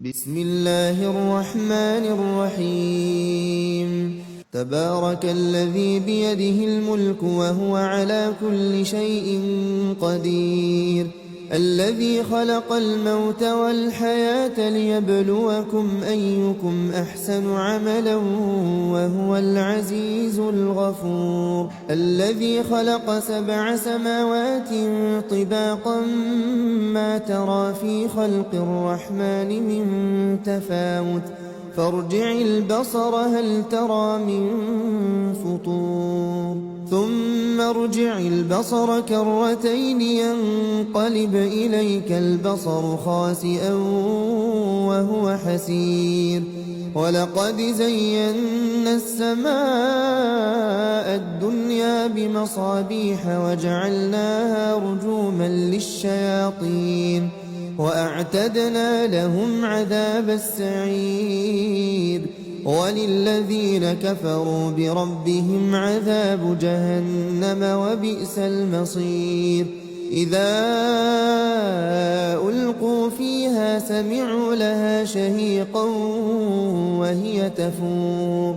بسم الله الرحمن الرحيم تبارك الذي بيده الملك وهو على كل شيء قدير الذي خلق الموت والحياة ليبلوكم أيكم أحسن عملا وهو العزيز الغفور الذي خلق 7 سماوات طباقا ما ترى في خلق الرحمن من تفاوت فارجع البصر هل ترى من فطور ثم ارجع البصر كرتين ينقلب إليك البصر خاسئا وهو حسير ولقد زينا السماء الدنيا بمصابيح وجعلناها رجوما للشياطين وأعتدنا لهم عذاب السعير وللذين كفروا بربهم عذاب جهنم وبئس المصير إذا ألقوا فيها سمعوا لها شهيقا وهي تفور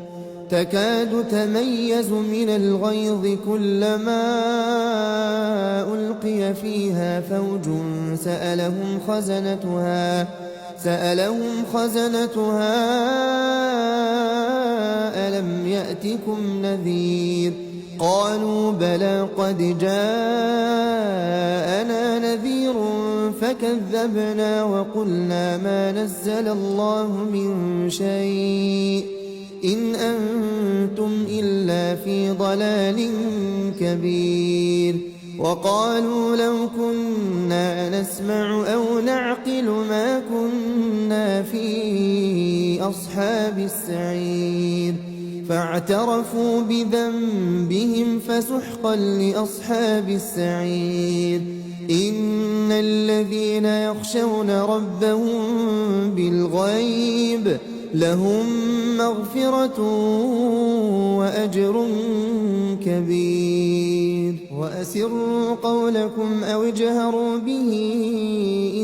تكاد تميز من الغيظ كلما ألقي فيها فوج سألهم خزنتها ألم يأتكم نذير قالوا بلى قد جاءنا نذير فكذبنا وقلنا ما نزل الله من شيء إن أنتم إلا في ضلال كبير وقالوا لو كنا نسمع أو نعقل ما كنا في أصحاب السعير فاعترفوا بذنبهم فسحقا لأصحاب السعير إن الذين يخشون ربهم بالغيب لهم مغفرة وأجر كبير وأسروا قولكم أو اجهروا به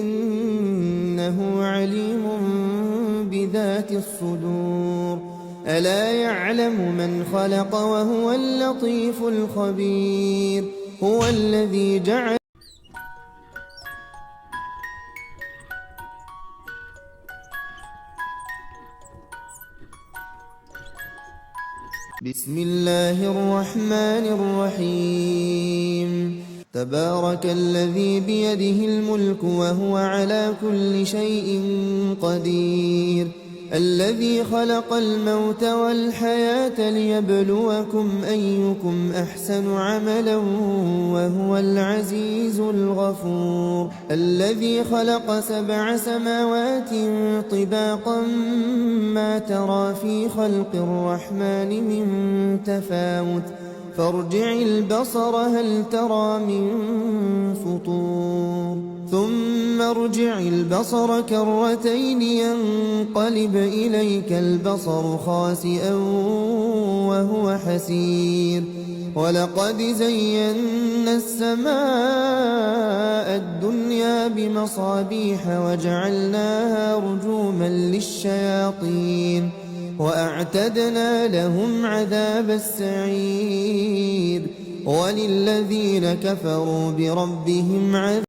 إنه عليم بذات الصدور ألا يعلم من خلق وهو اللطيف الخبير هو الذي جعل بسم الله الرحمن الرحيم تبارك الذي بيده الملك وهو على كل شيء قدير الذي خلق الموت والحياة ليبلوكم أيكم أحسن عملا وهو العزيز الغفور الذي خلق 7 سماوات طباقا ما ترى في خلق الرحمن من تفاوت فارجع البصر هل ترى من فطور ثم ارجع البصر كرتين ينقلب إليك البصر خاسئا وهو حسير ولقد زينا السماء الدنيا بمصابيح وجعلناها رجوما للشياطين وأعتدنا لهم عذاب السعير وللذين كفروا بربهم عذاب